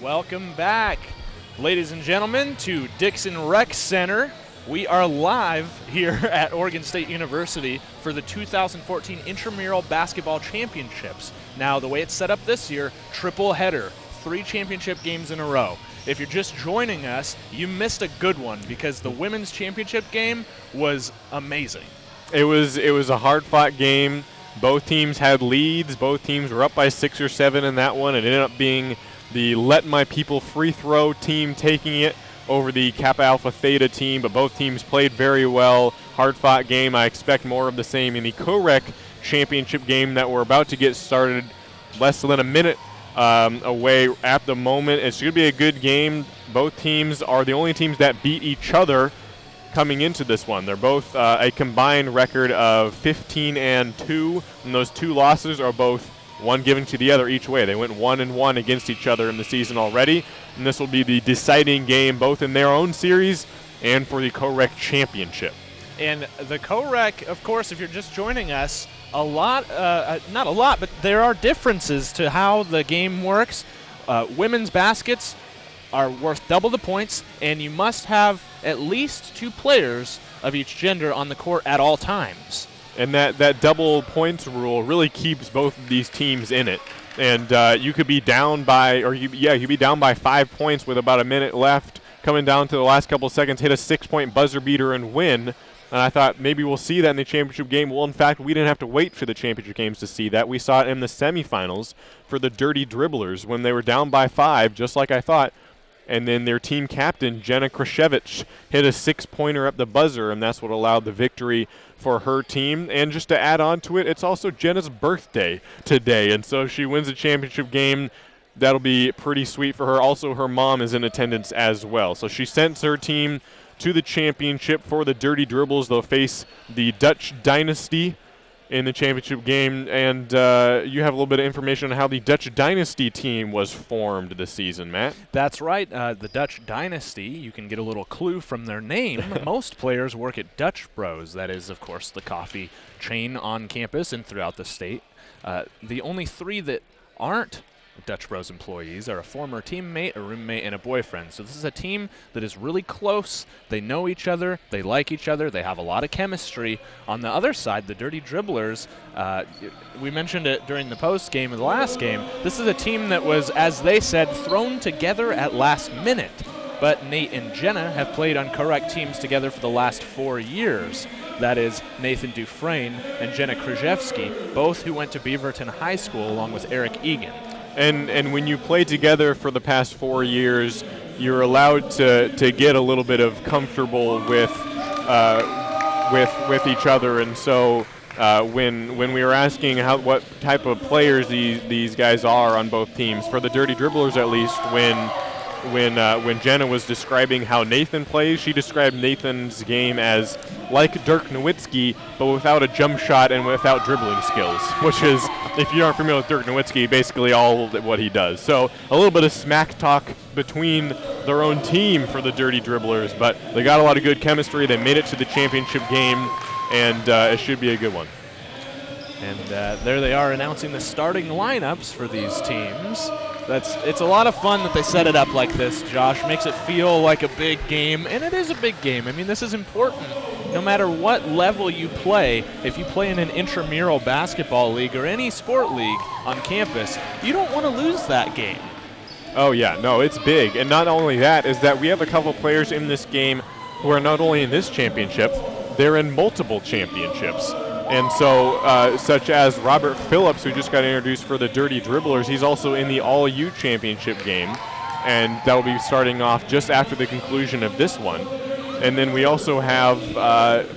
Welcome back, ladies and gentlemen, to Dixon Rec Center. We are live here at Oregon State University for the 2014 Intramural Basketball Championships. Now, the way it's set up this year, triple header, 3 championship games in a row. If you're just joining us, you missed a good one because the women's championship game was amazing. It was a hard-fought game. Both teams had leads. Both teams were up by 6 or 7 in that one. It ended up being the Let My People free throw team taking it over the Kappa Alpha Theta team, but both teams played very well. Hard-fought game. I expect more of the same in the co-rec championship game that we're about to get started less than a minute away at the moment. It's going to be a good game. Both teams are the only teams that beat each other coming into this one. They're both a combined record of 15-2, and those 2 losses are both one given to the other each way. They went 1-1 against each other in the season already, and this will be the deciding game both in their own series and for the co-rec championship. And the co-rec, of course, if you're just joining us, not a lot, but there are differences to how the game works. Women's baskets are worth double the points, and you must have at least 2 players of each gender on the court at all times. And that double points rule really keeps both of these teams in it. And you could be down by, you could be down by 5 points with about a minute left, coming down to the last couple of seconds, hit a 6-point buzzer beater and win. And I thought maybe we'll see that in the championship game. Well, in fact, we didn't have to wait for the championship games to see that. We saw it in the semifinals for the Dirty Dribblers when they were down by 5, just like I thought. And then their team captain, Jenna Krashevich, hit a 6-pointer at the buzzer, and that's what allowed the victory for her team. And just to add on to it, it's also Jenna's birthday today, and so if she wins a championship game, that'll be pretty sweet for her. Also, her mom is in attendance as well. So she sends her team to the championship for the Dirty Dribbles. They'll face the Dutch Dynasty in the championship game, and you have a little bit of information on how the Dutch Dynasty team was formed this season, Matt. That's right. The Dutch Dynasty, you can get a little clue from their name. Most players work at Dutch Bros. That is, of course, the coffee chain on campus and throughout the state. The only 3 that aren't Dutch Bros employees are a former teammate, a roommate, and a boyfriend. So this is a team that is really close. They know each other. They like each other. They have a lot of chemistry. On the other side, the Dirty Dribblers, we mentioned it during the post game of the last game. This is a team that was, as they said, thrown together at last minute. But Nate and Jenna have played on co-rec teams together for the last 4 years. That is Nathan Dufresne and Jenna Krzyzewski, both who went to Beaverton High School along with Eric Egan. And when you play together for the past 4 years, you're allowed to get a little bit of comfortable with each other. And so when we were asking what type of players these guys are on both teams, for the Dirty Dribblers at least, when Jenna was describing how Nathan plays, she described Nathan's game as like Dirk Nowitzki, but without a jump shot and without dribbling skills, which is, if you aren't familiar with Dirk Nowitzki, basically all what he does. So a little bit of smack talk between their own team for the Dirty Dribblers, but they got a lot of good chemistry. They made it to the championship game, and it should be a good one. And there they are announcing the starting lineups for these teams. It's a lot of fun that they set it up like this, Josh. Makes it feel like a big game, and it is a big game. I mean, this is important. No matter what level you play, if you play in an intramural basketball league or any sport league on campus, you don't want to lose that game. Oh, yeah. No, it's big. And not only that, is that we have a couple players in this game who are not only in this championship, they're in multiple championships. And so, such as Robert Phillips, who just got introduced for the Dirty Dribblers, he's also in the All-U championship game, and that will be starting off just after the conclusion of this one. And then we also have,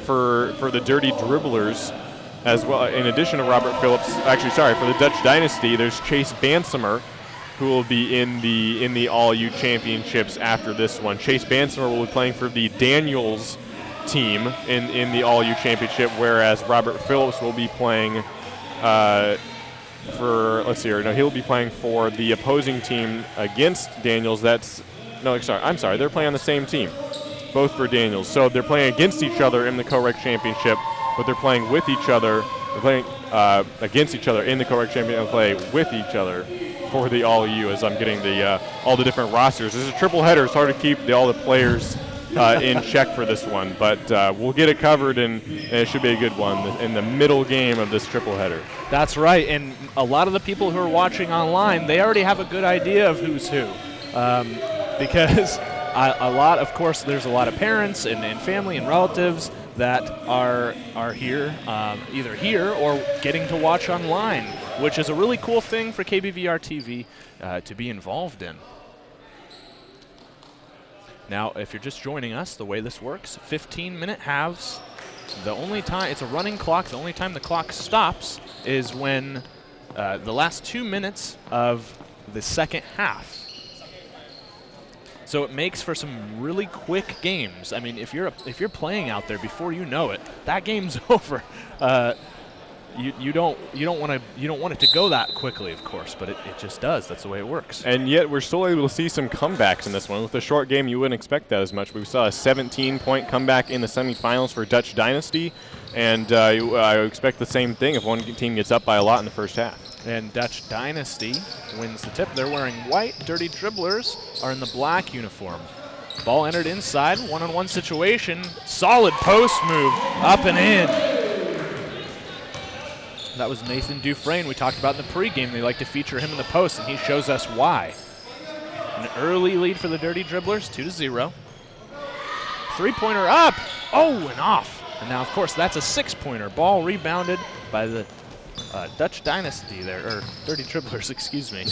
for the Dirty Dribblers as well, in addition to Robert Phillips, for the Dutch Dynasty, there's Chase Bansimer, who will be in the All-U championships after this one. Chase Bansimer will be playing for the Daniels team in the All-U championship, whereas Robert Phillips will be playing he'll be playing for the opposing team against Daniels. They're playing on the same team, both for Daniels. So they're playing against each other in the co-rec championship, but they're playing with each other. They're playing against each other in the co-rec championship and play with each other for the All-U as I'm getting the all the different rosters. This is a triple header. It's hard to keep all the players in check for this one, but we'll get it covered, and it should be a good one in the middle game of this triple header. That's right, and a lot of the people who are watching online, they already have a good idea of who's who, because of course, there's a lot of parents and family and relatives that are here, either here or getting to watch online, which is a really cool thing for KBVR-TV to be involved in. Now, if you're just joining us, the way this works, 15-minute halves. The only time, it's a running clock, the only time the clock stops is when the last 2 minutes of the second half. So it makes for some really quick games. I mean, if you're playing out there, before you know it, that game's over. You don't want it to go that quickly, of course, but it just does. That's the way it works. And yet we're still able to see some comebacks in this one. With a short game, you wouldn't expect that as much. We saw a 17-point comeback in the semifinals for Dutch Dynasty, and I expect the same thing if one team gets up by a lot in the first half. And Dutch Dynasty wins the tip. They're wearing white. Dirty Dribblers are in the black uniform. Ball entered inside, one-on-one situation. Solid post move, up and in. That was Nathan Dufresne we talked about in the pregame. They like to feature him in the post, and he shows us why. An early lead for the Dirty Dribblers, 2-0. Three-pointer up. Oh, and off. And now, of course, that's a 6-pointer. Ball rebounded by the Dutch Dynasty there, or Dirty Dribblers, excuse me.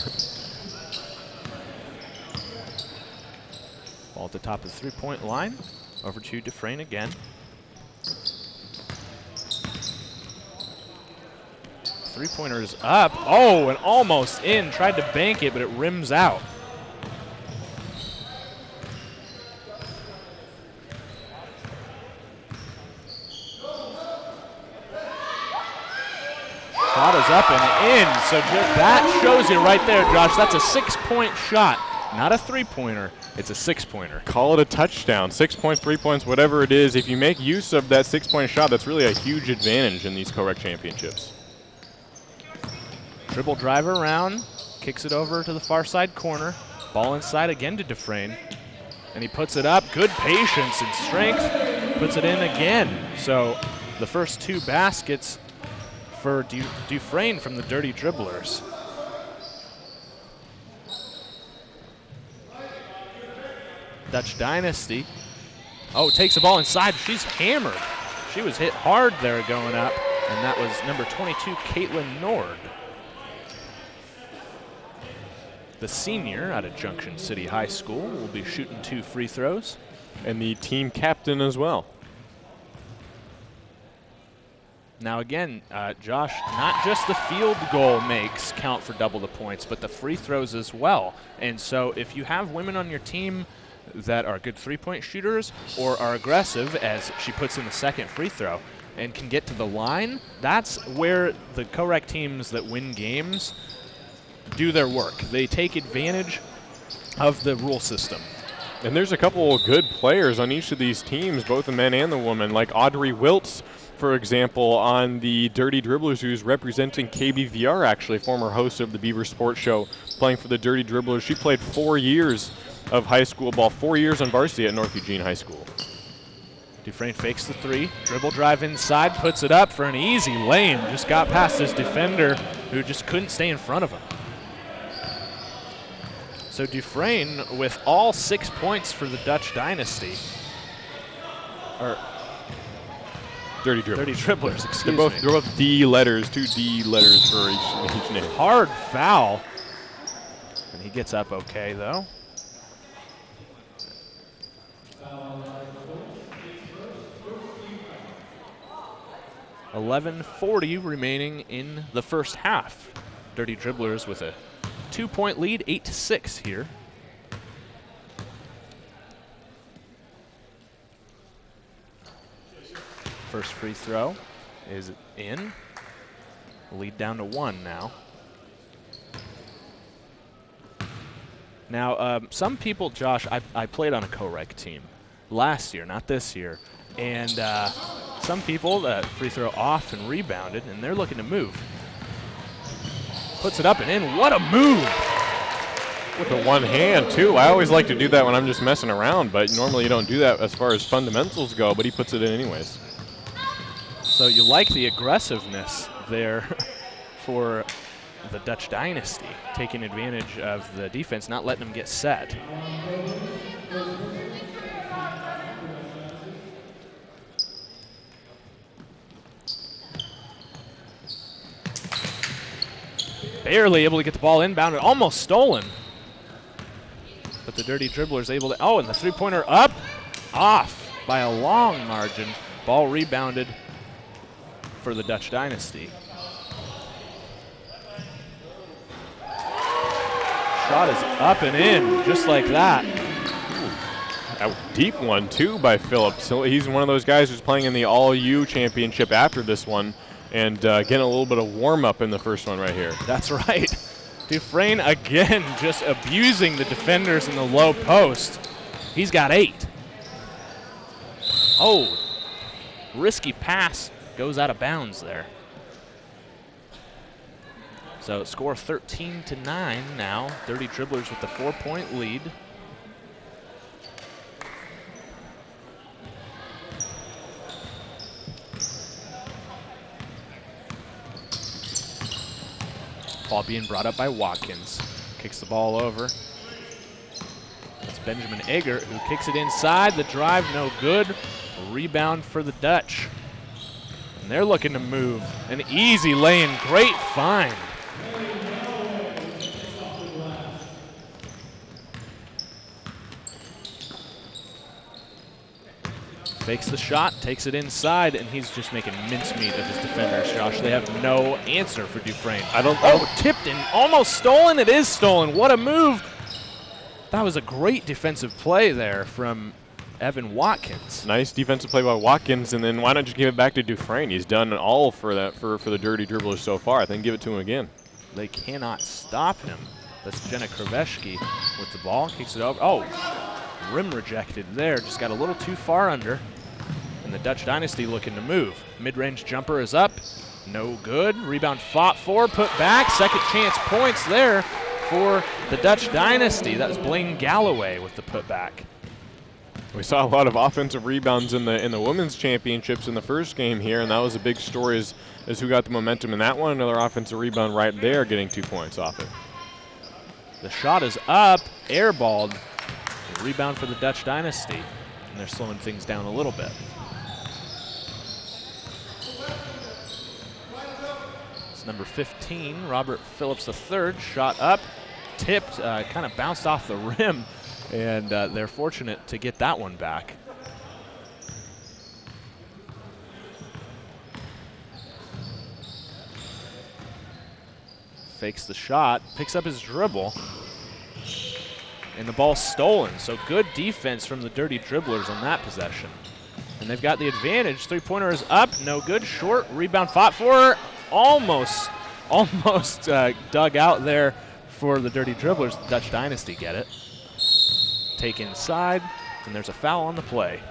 Ball at the top of the three-point line. Over to Dufresne again. Three-pointer's up. Oh, and almost in. Tried to bank it, but it rims out. Shot is up and in. So that shows you right there, Josh. That's a 6-point shot. Not a three-pointer. It's a 6-pointer. Call it a touchdown. 6 points, 3 points, whatever it is. If you make use of that 6-point shot, that's really a huge advantage in these co-rec championships. Dribble drive around, kicks it over to the far side corner. Ball inside again to Dufresne. And he puts it up. Good patience and strength. Puts it in again. So the first 2 baskets for Dufresne from the Dirty Dribblers. Dutch Dynasty. Oh, takes the ball inside. She's hammered. She was hit hard there going up. And that was number 22, Caitlin Nord. The senior out of Junction City High School will be shooting 2 free throws. And the team captain as well. Now again, Josh, not just the field goal makes count for double the points, but the free throws as well. And so if you have women on your team that are good three-point shooters or are aggressive, as she puts in the second free throw, and can get to the line, that's where the co-rec teams that win games do their work. They take advantage of the rule system. And there's a couple of good players on each of these teams, both the men and the women, like Audrey Wiltz, for example, on the Dirty Dribblers, who's representing KBVR, actually, former host of the Beaver Sports Show, playing for the Dirty Dribblers. She played 4 years of high school ball, 4 years on varsity at North Eugene High School. Dufresne fakes the 3, dribble drive inside, puts it up for an easy lane. Just got past his defender who just couldn't stay in front of him. So Dufresne with all 6 points for the Dutch Dynasty. Or Dirty Dribblers. Dirty Dribblers, excuse me. They're both D letters, 2 D letters for each name. Hard foul. And he gets up okay, though. $11:40 remaining in the first half. Dirty Dribblers with a 2-point lead, 8-6 here. First free throw is in. Lead down to 1 now. Now, some people, Josh, I played on a co-rec team last year, not this year. And some people, free throw off and rebounded, and they're looking to move. Puts it up and in. What a move With the one hand, too. I always like to do that when I'm just messing around, but normally you don't do that as far as fundamentals go, but he puts it in anyways. So you like the aggressiveness there for the Dutch Dynasty, taking advantage of the defense, not letting them get set. Barely able to get the ball inbound, almost stolen. But the Dirty Dribblers able to, oh, and the three-pointer up, off by a long margin. Ball rebounded for the Dutch Dynasty. Shot is up and in, just like that. A deep one, too, by Phillips. So he's one of those guys who's playing in the All-U championship after this one and getting a little bit of warm-up in the first one right here. That's right. Dufresne again just abusing the defenders in the low post. He's got 8. Oh, risky pass goes out of bounds there. So score 13-9 now. Dirty Dribblers with the 4-point lead. Ball being brought up by Watkins. Kicks the ball over. It's Benjamin Eggert who kicks it inside. The drive no good. A rebound for the Dutch. And they're looking to move. An easy lay-in, great find. Fakes the shot, takes it inside, and he's just making mincemeat of his defenders, Josh. They have no answer for Dufresne. Oh, tipped and almost stolen. It is stolen. What a move. That was a great defensive play there from Evan Watkins. Nice defensive play by Watkins, and then why not just give it back to Dufresne? He's done all for that for the Dirty Dribblers so far. I think give it to him again. They cannot stop him. That's Jenna Kriveshki with the ball. Kicks it over. Oh, rim rejected there. Just got a little too far under. And the Dutch Dynasty looking to move. Mid-range jumper is up. No good. Rebound fought for, put back. Second chance points there for the Dutch Dynasty. That was Blaine Galloway with the putback. We saw a lot of offensive rebounds in the women's championships in the first game here, and that was a big story as who got the momentum in that one. Another offensive rebound right there, getting 2 points off it. The shot is up, airballed. A rebound for the Dutch Dynasty, and they're slowing things down a little bit. It's number 15, Robert Phillips III, shot up, tipped, kind of bounced off the rim, and they're fortunate to get that one back. Fakes the shot, picks up his dribble, and the ball's stolen. So good defense from the Dirty Dribblers on that possession. And they've got the advantage. Three-pointer is up, no good, short, rebound fought for, almost dug out there for the Dirty Dribblers. The Dutch Dynasty get it. Take inside, and there's a foul on the play.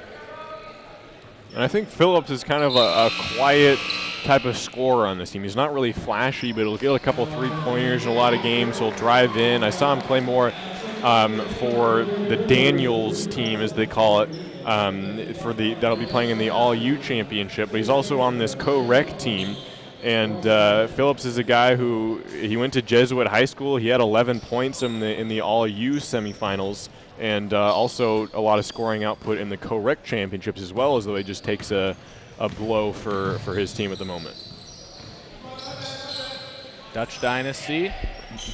And I think Phillips is kind of a quiet type of scorer on this team. He's not really flashy, but he'll get a couple three-pointers in a lot of games. He'll drive in. I saw him play more for the Daniels team, as they call it, that'll be playing in the All-U championship. But he's also on this co-rec team. And Phillips is a guy who he went to Jesuit High School. He had 11 points in the All-U semifinals, and also a lot of scoring output in the co-rec championships as well, as though he just takes a blow for his team at the moment. Dutch Dynasty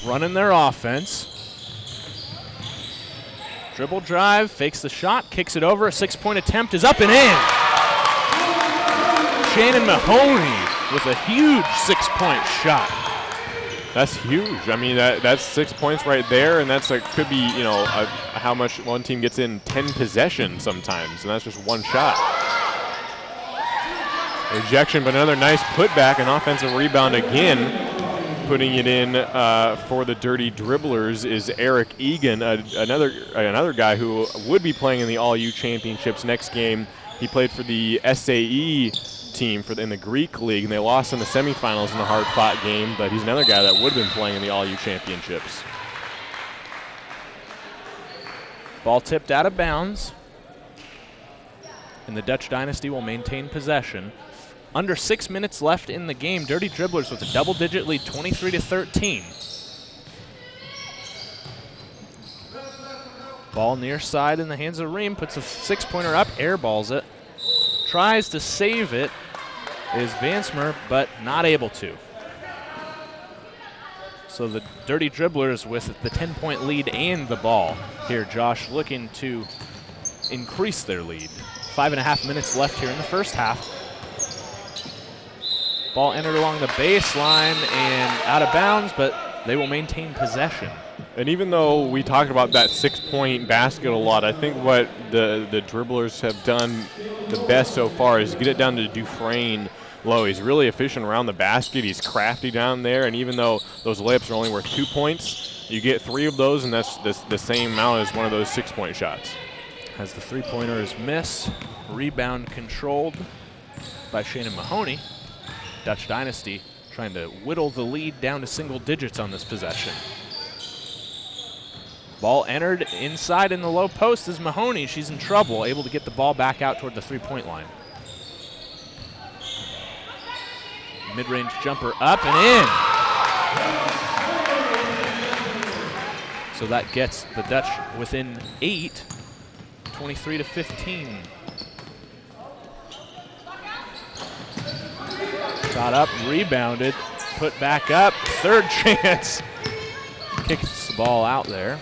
running their offense. Dribble drive, fakes the shot, kicks it over. A 6-point attempt is up and in. Shannon Mahoney with a huge 6-point shot. That's huge. I mean, that's 6 points right there, and that's could be, how much one team gets in 10 possessions sometimes, and that's just one shot. Rejection, but another nice putback, an offensive rebound again. Putting it in for the Dirty Dribblers is Eric Egan, another guy who would be playing in the All-U championships next game. He played for the SAE team in the Greek League, and they lost in the semifinals in a hard-fought game, but he's another guy that would have been playing in the All-U championships. Ball tipped out of bounds. And the Dutch Dynasty will maintain possession. Under 6 minutes left in the game. Dirty Dribblers with a double-digit lead, 23-13. Ball near side in the hands of Ream. Puts a 6-pointer up, airballs it. Tries to save it is Vansmer, but not able to. So the Dirty Dribblers with the 10-point lead and the ball. Here, Josh looking to increase their lead. 5.5 minutes left here in the first half. Ball entered along the baseline and out of bounds, but they will maintain possession. And even though we talked about that 6-point basket a lot, I think what the Dribblers have done the best so far is get it down to Dufresne low. He's really efficient around the basket. He's crafty down there, and even though those layups are only worth 2 points, you get 3 of those, and that's the same amount as one of those 6-point shots. As the three-pointer is missed, rebound controlled by Shannon Mahoney. Dutch Dynasty trying to whittle the lead down to single digits on this possession. Ball entered inside in the low post is Mahoney. She's in trouble, able to get the ball back out toward the three-point line. Mid-range jumper up and in. So that gets the Dutch within 8, 23-15. Shot up, rebounded, put back up, third chance. Kicks the ball out there.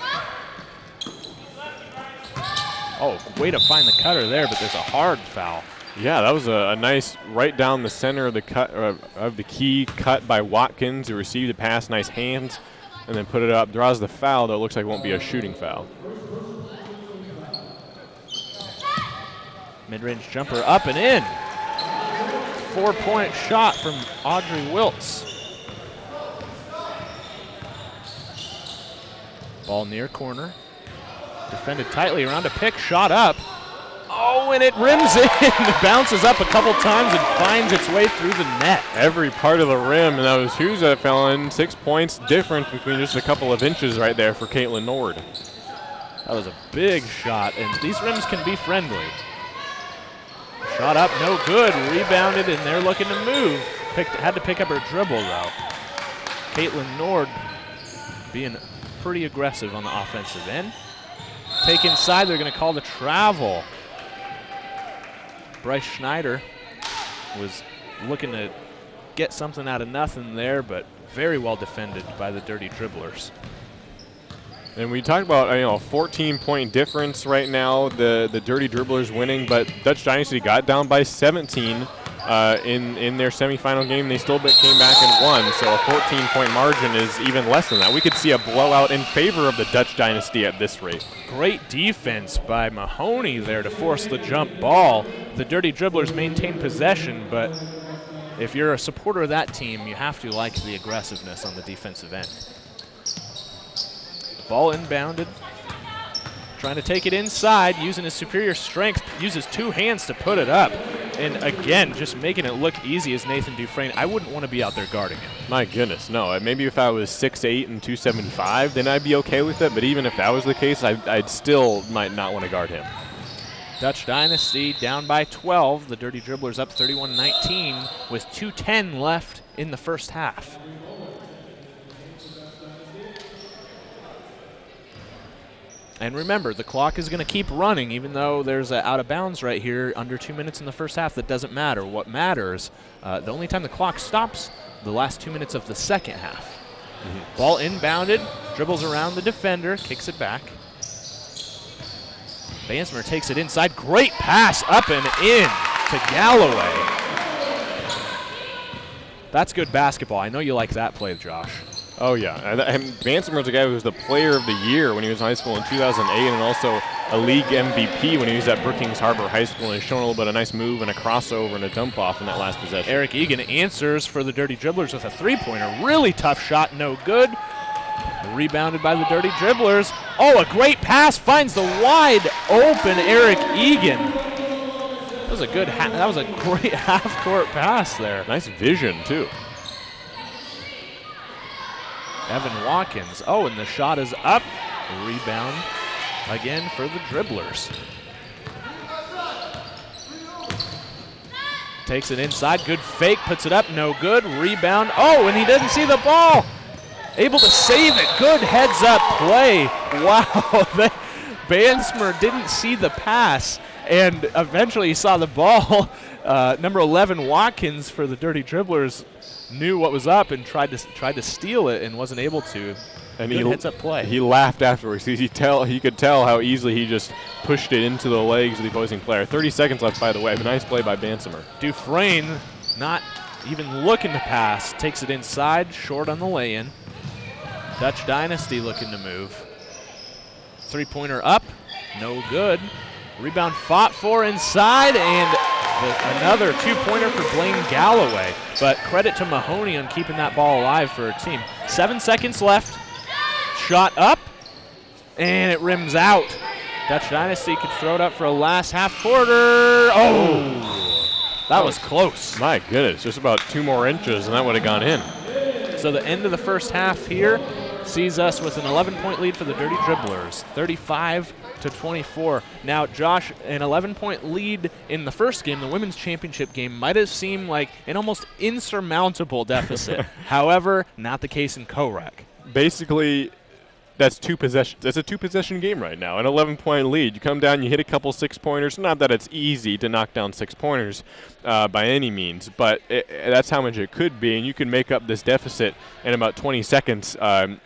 Oh, way to find the cutter there, but there's a hard foul. Yeah, that was a nice right down the center of the cut of the key cut by Watkins, who received the pass, nice hands, and then put it up. Draws the foul, though it looks like it won't be a shooting foul. Mid-range jumper up and in. 4-point shot from Audrey Wiltz. Ball near corner. Defended tightly around a pick, shot up. Oh, and it rims in. It bounces up a couple times and finds its way through the net. Every part of the rim, and that was shoes that fell in. 6 points difference between just a couple of inches right there for Caitlin Nord. That was a big shot, and these rims can be friendly. Shot up, no good. Rebounded, and they're looking to move. Had to pick up her dribble, though. Caitlin Nord being pretty aggressive on the offensive end. Take inside, they're going to call the travel. Bryce Schneider was looking to get something out of nothing there, but very well defended by the Dirty Dribblers. And we talked about a 14-point difference right now. The Dirty Dribblers winning, but Dutch Dynasty got down by 17 in their semifinal game. They still came back and won, so a 14-point margin is even less than that. We could see a blowout in favor of the Dutch Dynasty at this rate. Great defense by Mahoney there to force the jump ball. The Dirty Dribblers maintain possession, but if you're a supporter of that team, you have to like the aggressiveness on the defensive end. Ball inbounded. Trying to take it inside, using his superior strength, uses 2 hands to put it up. And again, just making it look easy as Nathan Dufresne. I wouldn't want to be out there guarding it. My goodness, no. Maybe if I was 6'8" and 275, then I'd be okay with it. But even if that was the case, I'd still might not want to guard him. Dutch Dynasty down by 12. The Dirty Dribblers up 31-19 with 2:10 left in the first half. And remember, the clock is going to keep running, even though there's an out of bounds right here, under 2 minutes in the first half. That doesn't matter. What matters, the only time the clock stops, the last 2 minutes of the second half. Ball inbounded, dribbles around the defender, kicks it back. Bansmer takes it inside. Great pass up and in to Galloway. That's good basketball. I know you like that play, Josh. Oh, yeah. And Bansimer's a guy who was the player of the year when he was in high school in 2008 and also a league MVP when he was at Brookings Harbor High School, and he's shown a little bit of a nice move and a crossover and a dump off in that last possession. Eric Egan answers for the Dirty Dribblers with a three-pointer. Really tough shot, no good. Rebounded by the Dirty Dribblers. Oh, a great pass finds the wide open Eric Egan. That was a good, that was a great half-court pass there. Nice vision, too. Evan Watkins. Oh, and the shot is up. Rebound again for the Dribblers. Takes it inside, good fake, puts it up, no good, rebound. Oh, and he didn't see the ball. Able to save it, good heads up play. Wow, Bansmer didn't see the pass, and eventually he saw the ball. Number 11, Watkins, for the Dirty Dribblers, knew what was up and tried to steal it and wasn't able to. And good heads up play. He laughed afterwards. He could tell how easily he just pushed it into the legs of the opposing player. 30 seconds left, by the way. But nice play by Bansimer. Dufresne not even looking to pass. Takes it inside, short on the lay-in. Dutch Dynasty looking to move. Three-pointer up, no good. Rebound fought for inside, and another two-pointer for Blaine Galloway. But credit to Mahoney on keeping that ball alive for her team. 7 seconds left. Shot up, and it rims out. Dutch Dynasty could throw it up for a last half quarter. Oh, that was close. My goodness, just about 2 more inches, and that would have gone in. So the end of the first half here sees us with an 11-point lead for the Dirty Dribblers, 35-24. Now, Josh, an 11-point lead in the first game, the women's championship game, might have seemed like an almost insurmountable deficit. However, not the case in co-rec. Basically, that's 2 possessions. It's a 2-possession game right now, an 11-point lead. You come down, you hit a couple 6-pointers. Not that it's easy to knock down 6-pointers by any means, but that's how much it could be, and you can make up this deficit in about 20 seconds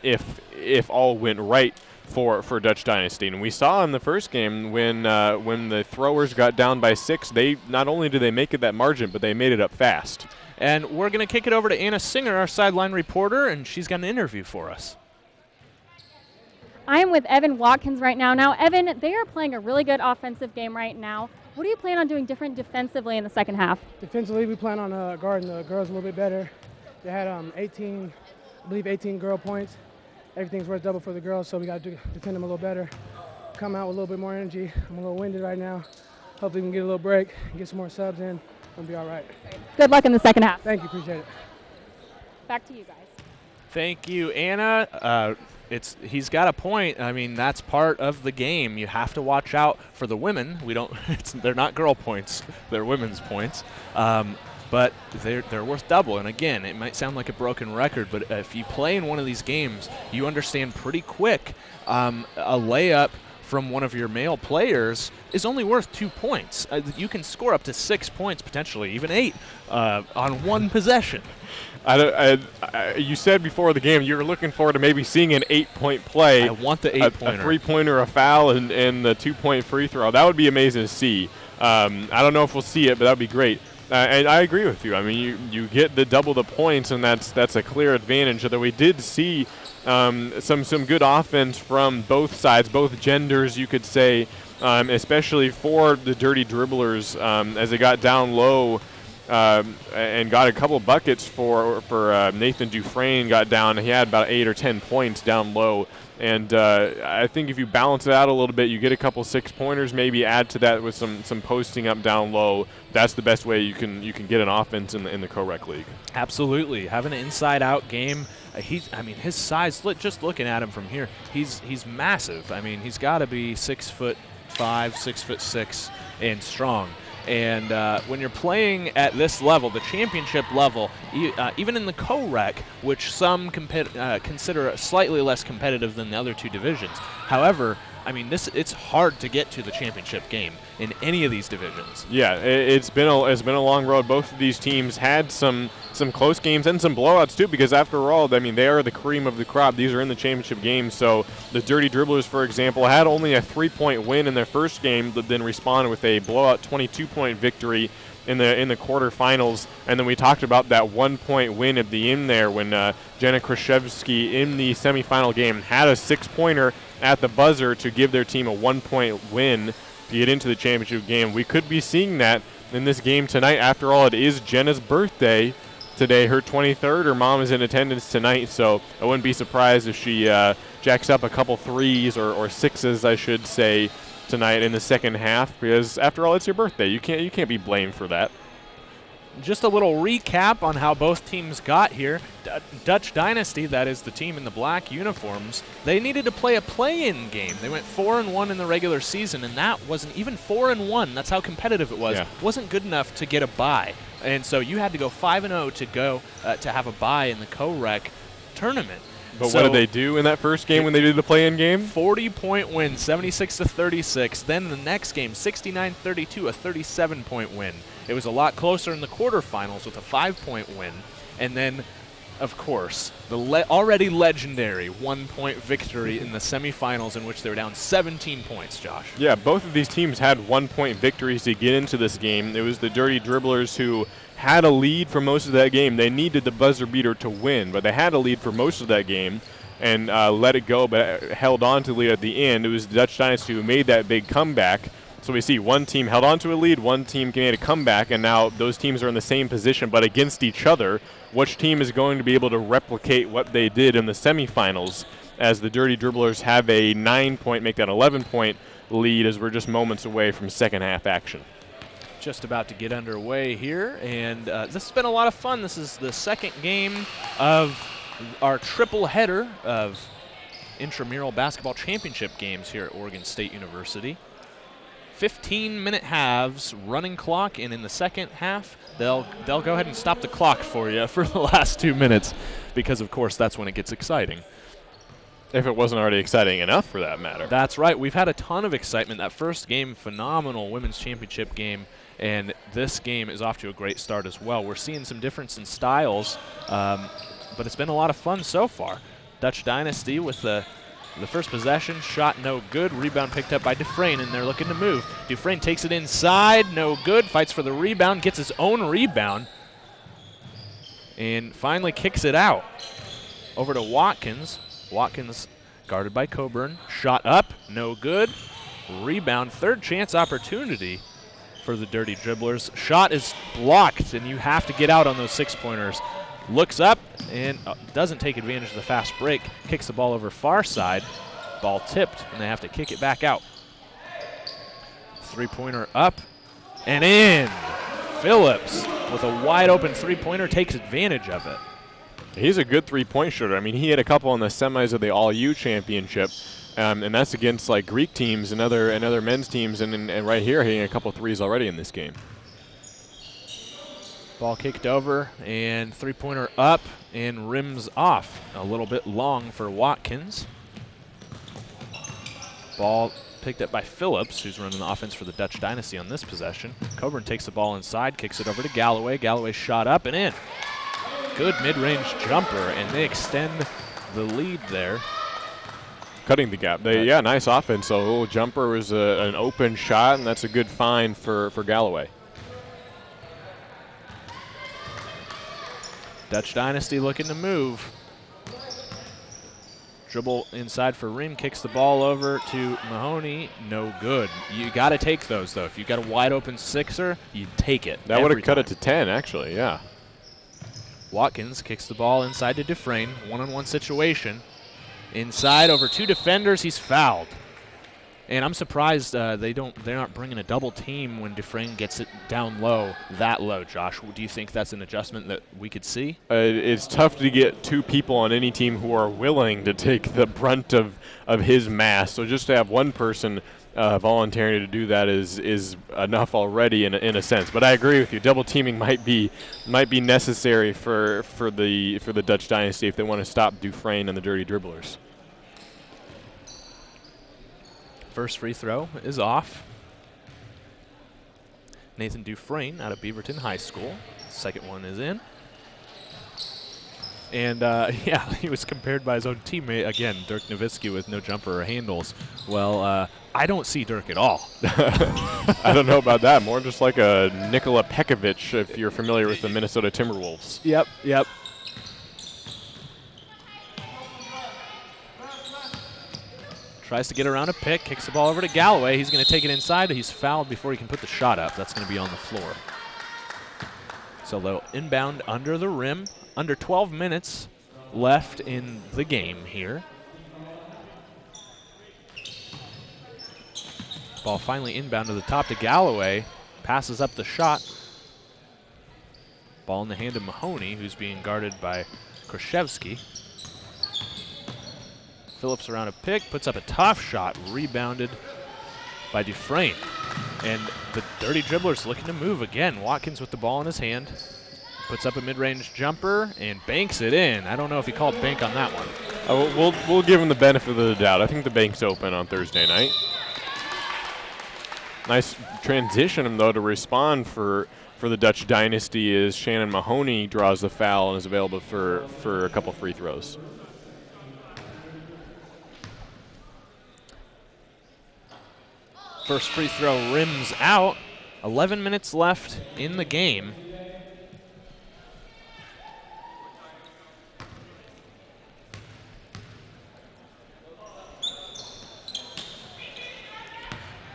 if all went right for Dutch Dynasty. And we saw in the first game when the throwers got down by 6, they not only did they make it that margin, but they made it up fast. And we're going to kick it over to Anna Singer, our sideline reporter, and she's got an interview for us. I am with Evan Watkins right now. Now, Evan, they are playing a really good offensive game right now. What do you plan on doing different defensively in the second half? Defensively, we plan on guarding the girls a little bit better. They had 18 girl points. Everything's worth double for the girls, so we got to defend them a little better. Come out with a little bit more energy. I'm a little winded right now. Hopefully we can get a little break, get some more subs in, and be all right. Good luck in the second half. Thank you, appreciate it. Back to you guys. Thank you, Anna. He's got a point. I mean, that's part of the game. You have to watch out for the women. They're not girl points. They're women's points. But they're worth double. And again, it might sound like a broken record, but if you play in one of these games, you understand pretty quick a layup from one of your male players is only worth 2 points. You can score up to 6 points, potentially even 8, on one possession. You said before the game you were looking forward to maybe seeing an 8-point play. I want the 8-pointer. A 3-pointer, a foul, and the 2-point free throw. That would be amazing to see. I don't know if we'll see it, but that would be great. And I agree with you. I mean, you get the double the points, and that's a clear advantage. Although we did see some good offense from both sides, both genders, you could say, especially for the Dirty Dribblers as they got down low and got a couple buckets for Nathan Dufresne. Got down. He had about 8 or 10 points down low. And I think if you balance it out a little bit, you get a couple 6-pointers, maybe add to that with some posting up down low. That's the best way you can get an offense in the co-rec league. Absolutely, having an inside-out game. His size. Just looking at him from here, he's massive. I mean, he's got to be 6'5", 6'6", and strong. And when you're playing at this level, the championship level, even in the co-rec, which some consider slightly less competitive than the other 2 divisions. However, I mean, it's hard to get to the championship game in any of these divisions. Yeah, it's been a long road. Both of these teams had some close games and some blowouts too, because after all, I mean, they are the cream of the crop. These are in the championship games. So the Dirty Dribblers, for example, had only a 3-point win in their first game, but then responded with a blowout 22-point victory in the quarterfinals. And then we talked about that 1-point win at the end there when Jenna Kraszewski in the semifinal game had a 6-pointer at the buzzer to give their team a 1-point win to get into the championship game. We could be seeing that in this game tonight. After all, it is Jenna's birthday today, her 23rd. Her mom is in attendance tonight, so I wouldn't be surprised if she jacks up a couple 3s or 6s, I should say, tonight in the second half, because after all, it's your birthday. You can't be blamed for that. Just a little recap on how both teams got here. Dutch Dynasty, that is the team in the black uniforms, they needed to play a play-in game. They went 4-1 in the regular season, and that wasn't even 4-1. That's how competitive it was. Yeah. Wasn't good enough to get a bye. And so you had to go 5-0 to go to have a bye in the co-rec tournament. But so what did they do in that first game when they did the play-in game? 40-point win, 76-36. Then the next game, 69-32, a 37-point win. It was a lot closer in the quarterfinals with a 5-point win. And then, of course, the already legendary 1-point victory in the semifinals in which they were down 17 points, Josh. Yeah, both of these teams had 1-point victories to get into this game. It was the Dirty Dribblers who had a lead for most of that game. They needed the buzzer beater to win, but they had a lead for most of that game and let it go, but held on to the lead at the end. It was the Dutch Dynasty who made that big comeback. So we see one team held on to a lead, one team made a comeback, and now those teams are in the same position but against each other. Which team is going to be able to replicate what they did in the semifinals, as the Dirty Dribblers have a 9-point, make that 11-point lead, as we're just moments away from second half action. Just about to get underway here, and this has been a lot of fun. This is the second game of our triple header of intramural basketball championship games here at Oregon State University. 15-minute halves, running clock, and in the second half, they'll go ahead and stop the clock for you for the last 2 minutes because, of course, that's when it gets exciting. If it wasn't already exciting enough, for that matter. That's right. We've had a ton of excitement. That first game, phenomenal women's championship game, and this game is off to a great start as well. We're seeing some difference in styles, but it's been a lot of fun so far. Dutch Dynasty with the first possession, shot no good. Rebound picked up by Dufresne, and they're looking to move. Dufresne takes it inside, no good. Fights for the rebound, gets his own rebound, and finally kicks it out. Over to Watkins. Watkins guarded by Coburn. Shot up, no good. Rebound, third chance opportunity for the Dirty Dribblers. Shot is blocked, and you have to get out on those 6-pointers. Looks up and doesn't take advantage of the fast break. Kicks the ball over far side. Ball tipped, and they have to kick it back out. 3-pointer up and in. Phillips with a wide open 3-pointer takes advantage of it. He's a good 3-point shooter. I mean, he hit a couple in the semis of the All-U championship, and that's against like Greek teams and other men's teams, and right here hitting a couple threes already in this game. Ball kicked over, and 3-pointer up and rims off. A little bit long for Watkins. Ball picked up by Phillips, who's running the offense for the Dutch Dynasty on this possession. Coburn takes the ball inside, kicks it over to Galloway. Galloway shot up and in. Good mid-range jumper, and they extend the lead there. Cutting the gap. Yeah, nice offense. So a little jumper was an open shot, and that's a good find for Galloway. Dutch Dynasty looking to move. Dribble inside for Ream, kicks the ball over to Mahoney. No good. You got to take those, though. If you got a wide open sixer, you take it. That would have cut it to 10, actually, yeah. Watkins kicks the ball inside to Dufresne. One-on-one situation. Inside over 2 defenders. He's fouled. And I'm surprised they're not bringing a double team when Dufresne gets it down low, that low, Josh. Do you think that's an adjustment that we could see? It's tough to get 2 people on any team who are willing to take the brunt of his mass. So just to have one person volunteering to do that is enough already in a sense. But I agree with you. Double teaming might be necessary for the Dutch Dynasty if they want to stop Dufresne and the Dirty Dribblers. First free throw is off. Nathan Dufresne out of Beaverton High School. Second one is in. And, yeah, he was compared by his own teammate, again, Dirk Nowitzki with no jumper or handles. Well, I don't see Dirk at all. I don't know about that. More just like a Nikola Pekovic, if you're familiar with the Minnesota Timberwolves. Yep. Tries to get around a pick, kicks the ball over to Galloway. He's going to take it inside. He's fouled before he can put the shot up. That's going to be on the floor. So they'll inbound under the rim. Under 12 minutes left in the game here. Ball finally inbound to the top to Galloway. Passes up the shot. Ball in the hand of Mahoney, who's being guarded by Krzyzewski. Phillips around a pick, puts up a tough shot, rebounded by Dufresne. And the Dirty Dribblers looking to move again. Watkins with the ball in his hand. Puts up a mid-range jumper and banks it in. I don't know if he called bank on that one. We'll give him the benefit of the doubt. I think the bank's open on Thursday night. Nice transition, though, to respond for the Dutch Dynasty as Shannon Mahoney draws the foul and is available for a couple free throws. First free throw rims out. 11 minutes left in the game.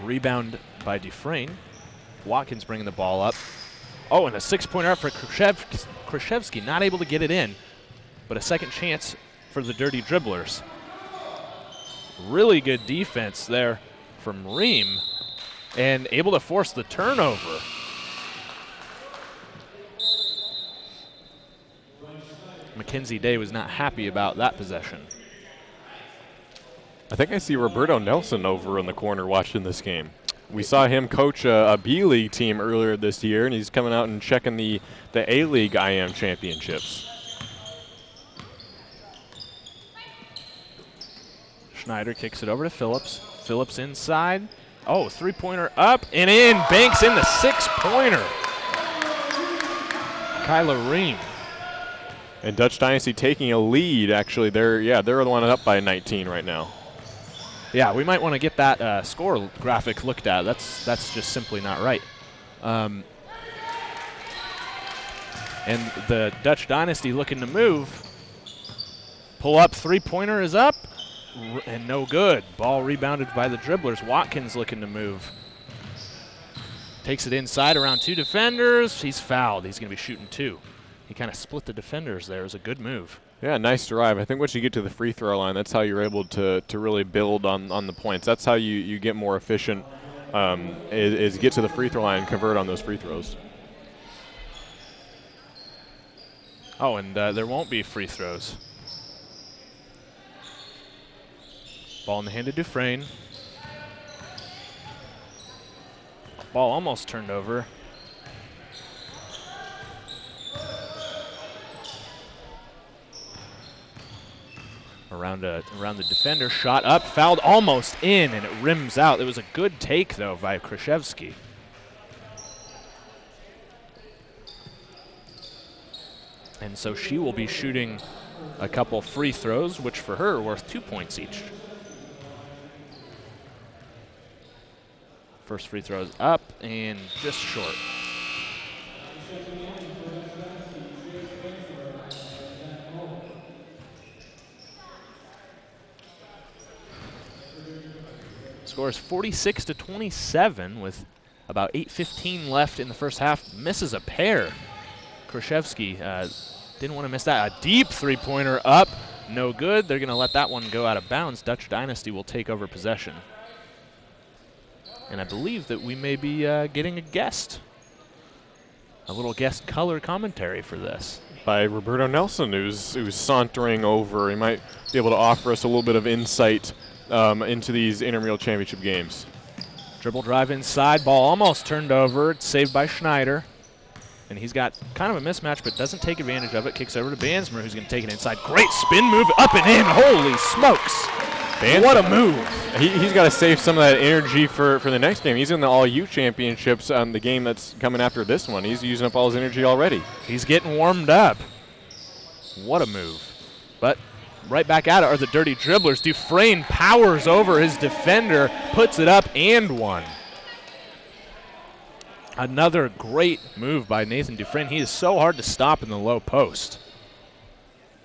Rebound by Dufresne. Watkins bringing the ball up. Oh, and a 6-pointer up for Krzyzewski, not able to get it in, but a second chance for the Dirty Dribblers. Really good defense there from Ream, and able to force the turnover. Mackenzie Day was not happy about that possession. I think I see Roberto Nelson over in the corner watching this game. We saw him coach a B-League team earlier this year, and he's coming out and checking the A-League IM championships. Schneider kicks it over to Phillips. Phillips inside. Oh, 3-pointer up and in. Banks in the 6-pointer. Kyla Ream. And Dutch Dynasty taking a lead, actually. They're the one up by 19 right now. Yeah, we might want to get that score graphic looked at. That's just simply not right. And the Dutch Dynasty looking to move. Pull up, 3-pointer is up, and no good. Ball rebounded by the Dribblers. Watkins looking to move. Takes it inside around 2 defenders. He's fouled. He's going to be shooting 2. He kind of split the defenders there. It was a good move. Yeah, nice drive. I think once you get to the free throw line, that's how you're able to really build on the points. That's how you get more efficient, is get to the free throw line and convert on those free throws. Oh, and there won't be free throws. Ball in the hand of Dufresne. Ball almost turned over. Around the defender, shot up, fouled almost in, and it rims out. It was a good take, though, by Krzyzewski. And so she will be shooting a couple free throws, which for her are worth 2 points each. First free throw is up and just short. Score is 46-27 with about 8:15 left in the first half. Misses a pair. Krzyzewski didn't want to miss that. A deep 3-pointer up, no good. They're going to let that one go out of bounds. Dutch Dynasty will take over possession. And I believe that we may be getting a guest. A little guest color commentary for this. By Roberto Nelson, who's sauntering over. He might be able to offer us a little bit of insight into these intramural championship games. Dribble drive inside, ball almost turned over. It's saved by Schneider. And he's got kind of a mismatch, but doesn't take advantage of it. Kicks over to Bansmer, who's going to take it inside. Great spin move, up and in. Holy smokes. Bansmer, what a move. He's got to save some of that energy for the next game. He's in the All-U championships on the game that's coming after this one. He's using up all his energy already. He's getting warmed up. What a move. But right back at it are the Dirty Dribblers. Dufresne powers over his defender, puts it up and one. Another great move by Nathan Dufresne. He is so hard to stop in the low post.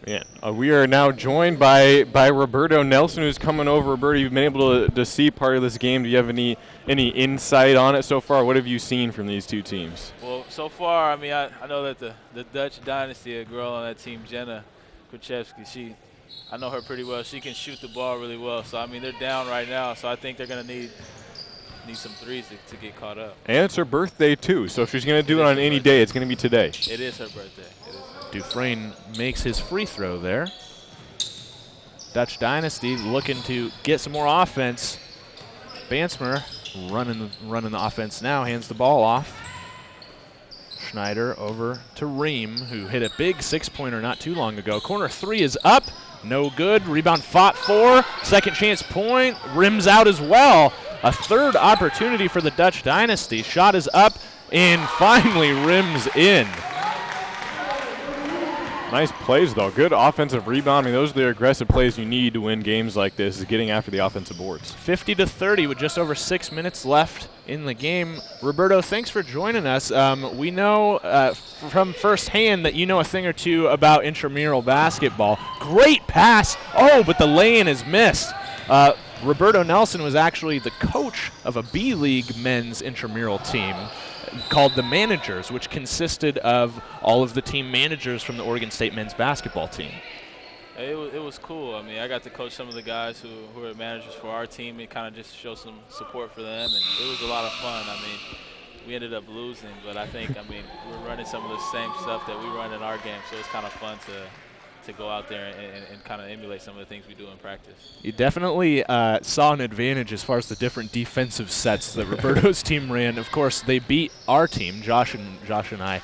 Yeah, we are now joined by Roberto Nelson, who's coming over. Roberto, you've been able to see part of this game. Do you have any insight on it so far? What have you seen from these two teams? Well, so far, I mean, I know that the Dutch Dynasty, a girl on that team, Jenna Krzyzewski, I know her pretty well. She can shoot the ball really well. So, I mean, they're down right now, so I think they're going to need need some threes to get caught up. And it's her birthday, too, so if she's going to do it on any day, it's going to be today. It is her birthday. Dufresne makes his free throw there. Dutch Dynasty looking to get some more offense. Bansmer running the offense now, hands the ball off. Schneider over to Ream, who hit a big 6-pointer not too long ago. Corner 3 is up, no good. Rebound fought for, second chance point, rims out as well. A third opportunity for the Dutch Dynasty. Shot is up and finally rims in. Nice plays, though. Good offensive rebound. I mean, those are the aggressive plays you need to win games like this, is getting after the offensive boards. 50-30 with just over 6 minutes left in the game. Roberto, thanks for joining us. We know from firsthand that you know a thing or two about intramural basketball. Great pass. Oh, but the lay-in is missed. Roberto Nelson was actually the coach of a B-League men's intramural team called the Managers, which consisted of all of the team managers from the Oregon State men's basketball team. It was cool. I mean, I got to coach some of the guys who are managers for our team and kind of just show some support for them, and it was a lot of fun. I mean, we ended up losing, but I think, we're running some of the same stuff that we run in our game, so it's kind of fun to go out there and kind of emulate some of the things we do in practice. You definitely saw an advantage as far as the different defensive sets that Roberto's team ran. Of course, they beat our team, Josh and I.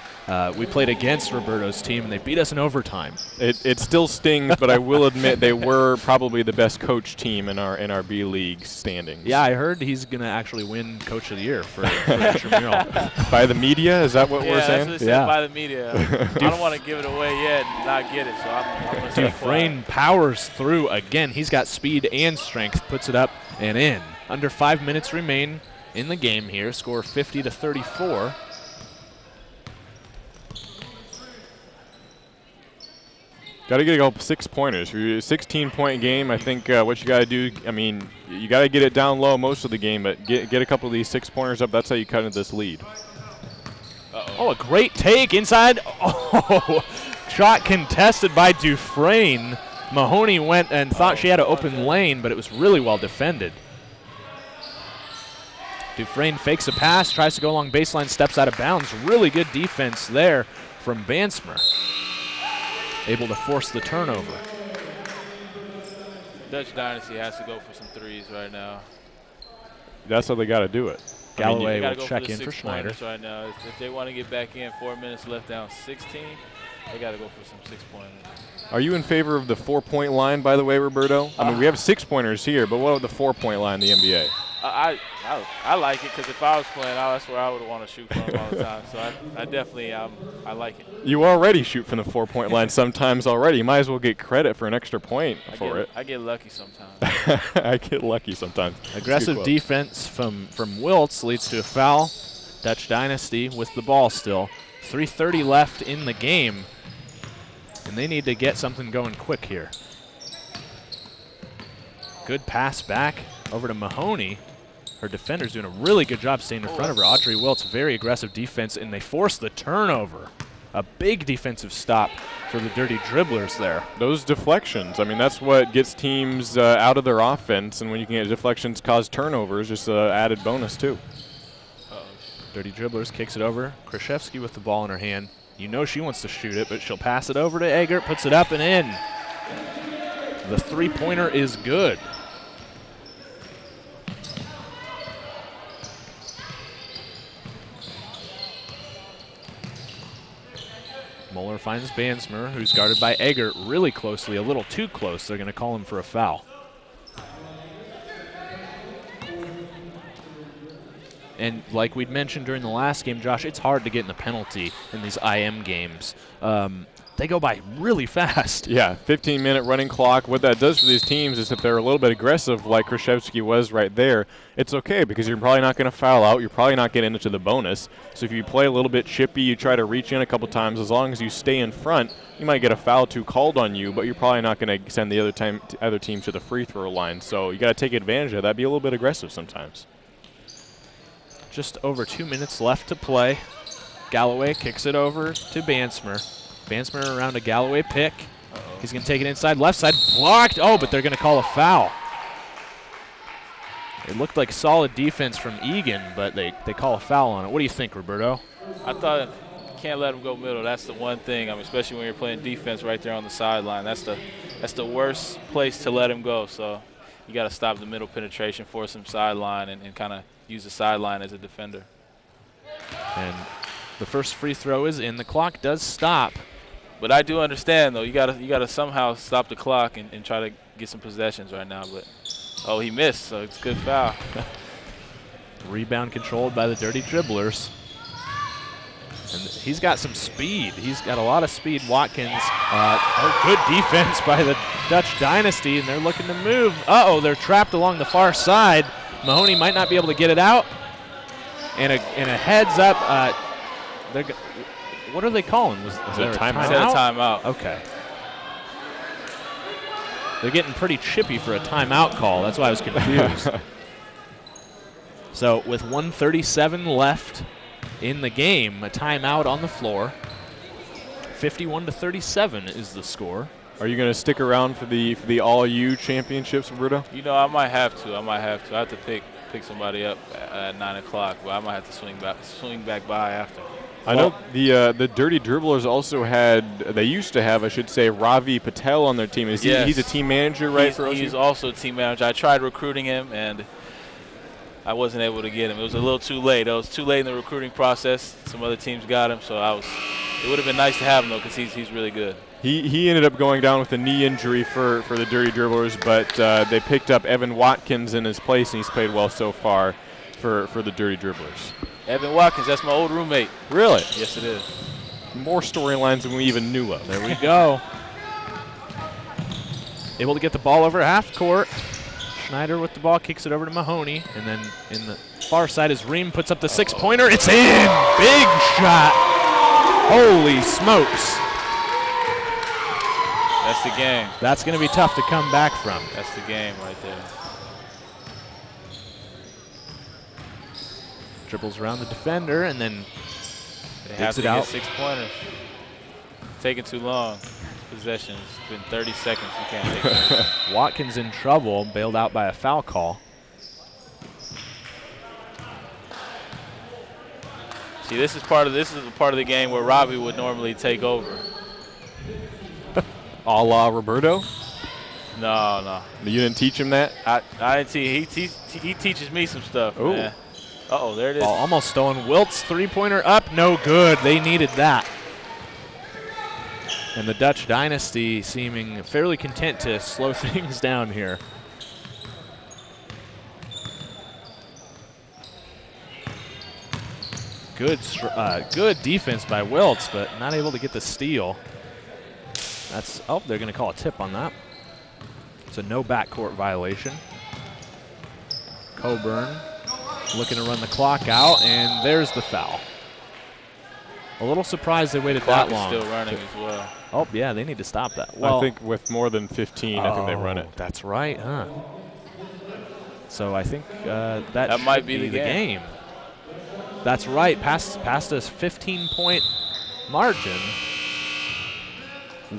We played against Roberto's team, and they beat us in overtime. It still stings, but I will admit they were probably the best coach team in our B League standings. Yeah, I heard he's going to actually win Coach of the Year for intramural. By the media? Is that what we're saying? That's what they said, by the media. I don't want to give it away yet and not get it, so I'm going to stay quiet. Dufresne powers through again. He's got speed and strength, puts it up and in. Under 5 minutes remain in the game here. Score 50-34. Got to get a couple 6-pointers. For your 16-point game, I think what you got to do, you got to get it down low most of the game, but get a couple of these 6-pointers up. That's how you cut into this lead. Oh, a great take inside. Oh, shot contested by Dufresne. Mahoney went and thought she had an open lane, but it was really well defended. Dufresne fakes a pass, tries to go along baseline, steps out of bounds. Really good defense there from Bansmer. Able to force the turnover. Dutch Dynasty has to go for some threes right now. That's how they got to do it. Galloway will check in for Schneider. Right now. If they want to get back in, 4 minutes left down 16, they got to go for some 6-pointers. Are you in favor of the 4-point line, by the way, Roberto? We have 6-pointers here, but what about the 4-point line in the NBA? I like it because if I was playing, that's where I would want to shoot from all the time. So I definitely I like it. You already shoot from the 4-point line sometimes already. You might as well get credit for an extra point for it. I get lucky sometimes. I get lucky sometimes. Aggressive defense from Wiltz leads to a foul. Dutch Dynasty with the ball still. 3:30 left in the game, and they need to get something going quick here. Good pass back over to Mahoney. Her defender's doing a really good job staying in front of her. Audrey Wiltz, very aggressive defense, and they force the turnover. A big defensive stop for the Dirty Dribblers there. Those deflections, that's what gets teams out of their offense, and when you can get deflections cause turnovers, just an added bonus too. Dirty Dribblers kicks it over. Krzyzewski with the ball in her hand. You know she wants to shoot it, but she'll pass it over to Eggert, puts it up and in. The three-pointer is good. Moeller finds Bansmer, who's guarded by Eggert really closely, a little too close. They're going to call him for a foul. And like we'd mentioned during the last game, Josh, it's hard to get in the penalty in these IM games. They go by really fast. Yeah, 15-minute running clock. What that does for these teams is if they're a little bit aggressive like Krzyzewski was right there, it's okay because you're probably not going to foul out. You're probably not getting into the bonus. So if you play a little bit chippy, you try to reach in a couple times, as long as you stay in front, you might get a foul too called on you, but you're probably not going to send the other team to the free throw line. So you got to take advantage of that. Be a little bit aggressive sometimes. Just over 2 minutes left to play. Galloway kicks it over to Bansmer. Bansmer around a Galloway pick. He's going to take it inside, left side, blocked. Oh, but they're going to call a foul. It looked like solid defense from Egan, but they call a foul on it. What do you think, Roberto? I thought you can't let him go middle. That's the one thing. I mean, especially when you're playing defense right there on the sideline. That's the worst place to let him go. So you got to stop the middle penetration, force him sideline, and kind of use the sideline as a defender. And the first free throw is in. The clock does stop. But I do understand, though. You gotta somehow stop the clock and try to get some possessions right now. But oh, he missed, so it's a good foul. Rebound controlled by the Dirty Dribblers. And he's got some speed. He's got a lot of speed. Watkins, good defense by the Dutch Dynasty, and they're looking to move. Uh-oh, they're trapped along the far side. Mahoney might not be able to get it out. And a heads up. What are they calling? Was there a timeout? Set a timeout. Okay. They're getting pretty chippy for a timeout call. That's why I was confused. So with 1:37 left in the game, a timeout on the floor. 51-37 is the score. Are you going to stick around for the All-U championships, Roberto? You know, I might have to. I have to pick somebody up at 9 o'clock, but I might have to swing back by after. I know the Dirty Dribblers also they used to have, I should say, Ravi Patel on their team. He's a team manager, right? He's also a team manager. I tried recruiting him, and I wasn't able to get him. It was a little too late. It was too late in the recruiting process. Some other teams got him, so it would have been nice to have him, though, because he's really good. He ended up going down with a knee injury for the Dirty Dribblers, but they picked up Evan Watkins in his place, and he's played well so far for the Dirty Dribblers. Evan Watkins, that's my old roommate. Really? Yes, it is. More storylines than we even knew of. There we go. Able to get the ball over half court. Schneider with the ball, kicks it over to Mahoney. And then in the far side is Ream, puts up the six-pointer. It's in! Big shot! Holy smokes. That's the game. That's going to be tough to come back from. That's the game right there. Dribbles around the defender and then they have to it out. Get 6 pointers. Taking too long. Possessions. It's been 30 seconds. You can't take it. Watkins in trouble, bailed out by a foul call. See, this is part of the game where Robbie would normally take over. A la Roberto? No. You didn't teach him that? I didn't teach. He teaches me some stuff, man. Uh-oh, there it is. Ball almost stolen. Wilt's three-pointer up, no good. They needed that. And the Dutch Dynasty seeming fairly content to slow things down here. Good defense by Wiltz, but not able to get the steal. They're going to call a tip on that. It's a no backcourt violation. Coburn looking to run the clock out, and there's the foul. A little surprised they waited that long. Still running as well. Oh, yeah, they need to stop that. Well, I think with more than 15, I think they run it. That's right, huh? So I think that might be the game. That's right, past this 15-point margin.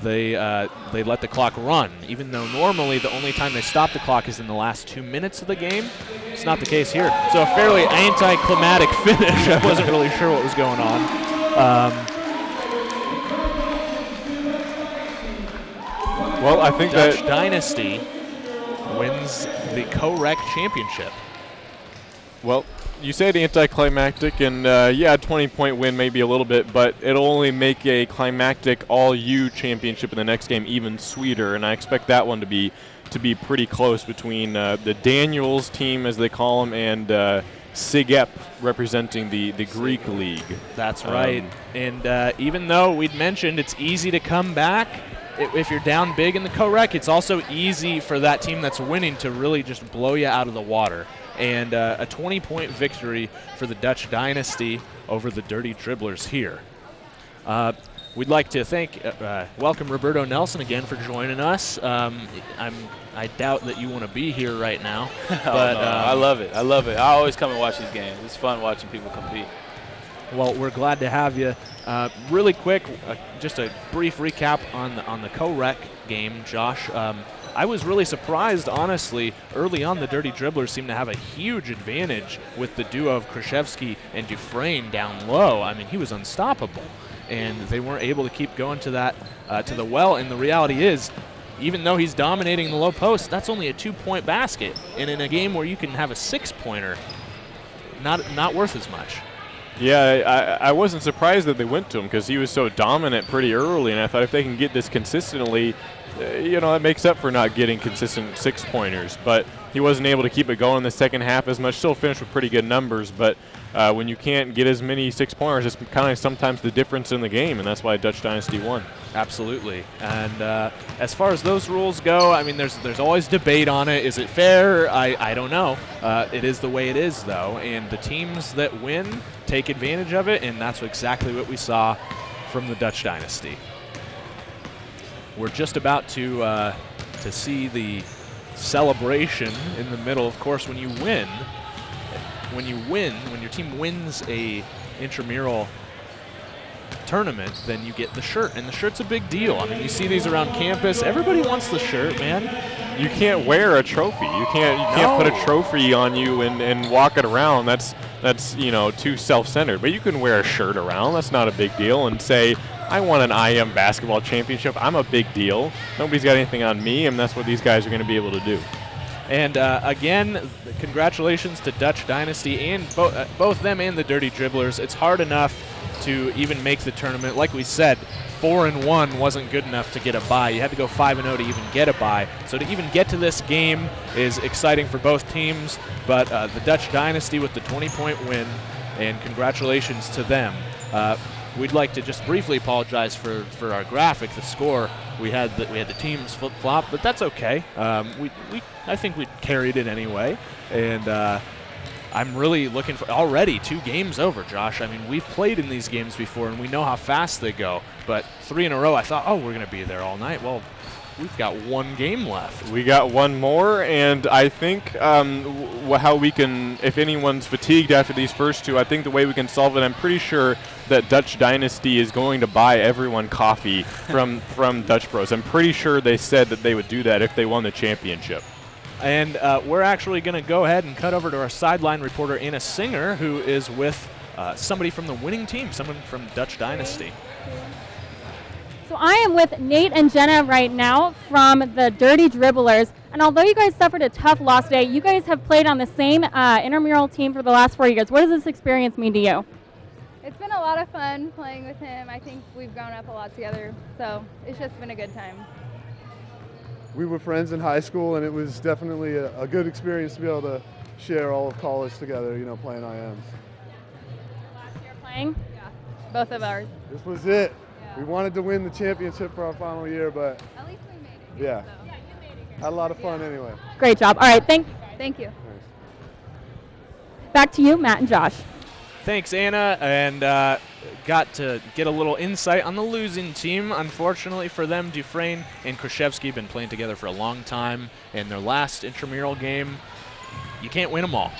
They let the clock run, even though normally the only time they stop the clock is in the last 2 minutes of the game. It's not the case here. So a fairly anticlimactic finish. I wasn't really sure what was going on. Well, I think Dutch Dynasty wins the co-rec championship. Well, you said anticlimactic, and a 20-point win maybe a little bit, but it'll only make a climactic All-U championship in the next game even sweeter, and I expect that one to be pretty close between the Daniels team, as they call them, and SIGEP representing the Greek league. That's right. And even though we'd mentioned it's easy to come back, if you're down big in the co-rec, it's also easy for that team that's winning to really just blow you out of the water. And a 20-point victory for the Dutch Dynasty over the Dirty Dribblers here. We'd like to welcome Roberto Nelson again for joining us. I doubt that you want to be here right now. But no, I love it. I always come and watch these games. It's fun watching people compete. Well, we're glad to have you. Really quick, just a brief recap on the co-rec game, Josh. I was really surprised, honestly. Early on, the Dirty Dribblers seemed to have a huge advantage with the duo of Krzyzewski and Dufresne down low. I mean, he was unstoppable, and they weren't able to keep going to that to the well. And the reality is, even though he's dominating the low post, that's only a 2-point basket. And in a game where you can have a 6-pointer, not worth as much. Yeah, I wasn't surprised that they went to him because he was so dominant pretty early, and I thought if they can get this consistently, you know, that makes up for not getting consistent 6-pointers. But he wasn't able to keep it going in the second half as much. Still finished with pretty good numbers, but when you can't get as many 6-pointers, it's kind of sometimes the difference in the game, and that's why Dutch Dynasty won. Absolutely. And as far as those rules go, I mean, there's always debate on it. Is it fair? I don't know. It is the way it is, though, and the teams that win take advantage of it, and that's exactly what we saw from the Dutch Dynasty. We're just about to see the celebration in the middle. Of course, when your team wins a intramural tournament, then you get the shirt, and the shirt's a big deal. I mean, you see these around campus. Everybody wants the shirt, man. You can't wear a trophy. You can't put a trophy on you and walk it around. That's you know, too self-centered. But you can wear a shirt around. That's not a big deal. And say, I won an IM basketball championship. I'm a big deal. Nobody's got anything on me, and that's what these guys are going to be able to do. And again, congratulations to Dutch Dynasty and both them and the Dirty Dribblers. It's hard enough to even make the tournament. Like we said, 4-1 wasn't good enough to get a bye. You had to go 5-0 to even get a bye. So to even get to this game is exciting for both teams. But the Dutch Dynasty with the 20-point win, and congratulations to them. We'd like to just briefly apologize for our graphic, the score. We had the teams flip-flop, but that's okay. I think we carried it anyway, and I'm really looking for already 2 games over, Josh. I mean, we've played in these games before, and we know how fast they go. But 3 in a row, I thought, oh, we're going to be there all night. Well, we've got 1 game left. We got 1 more, and I think how we can, if anyone's fatigued after these first 2, I think the way we can solve it, I'm pretty sure that Dutch Dynasty is going to buy everyone coffee from Dutch Bros. I'm pretty sure they said that they would do that if they won the championship. And we're actually going to go ahead and cut over to our sideline reporter, Anna Singer, who is with somebody from the winning team, someone from Dutch Dynasty. So I am with Nate and Jenna right now from the Dirty Dribblers. And although you guys suffered a tough loss today, you guys have played on the same intramural team for the last 4 years. What does this experience mean to you? It's been a lot of fun playing with him. I think we've grown up a lot together, so it's just been a good time. We were friends in high school, and it was definitely a good experience to be able to share all of college together, you know, playing IMs. Last year playing? Yeah, both of ours. This was it. Yeah. We wanted to win the championship for our final year, but At least we made it. yeah, So. Yeah, you made it. had a lot of fun anyway. Great job. All right, thank you. Thank you. Back to you, Matt and Josh. Thanks, Anna, and got to get a little insight on the losing team. Unfortunately for them, Dufresne and Krzyzewski have been playing together for a long time. In their last intramural game, you can't win them all.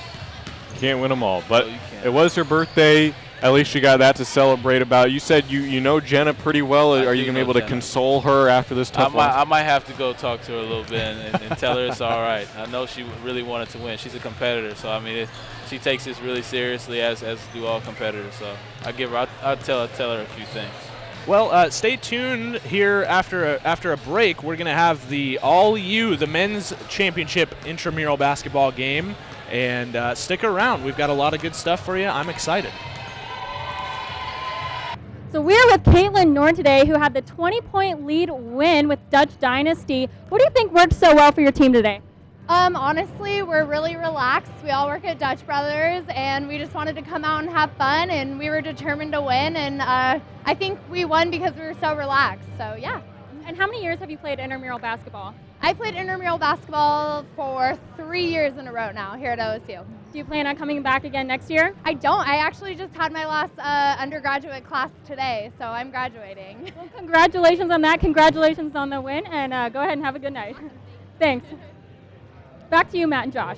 You can't win them all, but No, you can't. it was her birthday. At least you got that to celebrate about. You said you know Jenna pretty well. Are you going to be able to console her after this tough loss? I might have to go talk to her a little bit and tell her it's all right. I know she really wanted to win. She's a competitor, so I mean, she takes this really seriously, as do all competitors. So I'll tell her a few things. Well, stay tuned here after a break. We're going to have the All-U, the men's championship intramural basketball game, and stick around. We've got a lot of good stuff for you. I'm excited. So we're with Caitlin Norn today, who had the 20-point lead win with Dutch Dynasty. What do you think worked so well for your team today? Honestly, we're really relaxed. We all work at Dutch Brothers, and we just wanted to come out and have fun, and we were determined to win, and I think we won because we were so relaxed, so yeah. And how many years have you played intramural basketball? I played intramural basketball for 3 years in a row now here at OSU. Do you plan on coming back again next year? I don't. I actually just had my last undergraduate class today, so I'm graduating. Well, congratulations on that. Congratulations on the win, and go ahead and have a good night. Thanks. Back to you, Matt and Josh.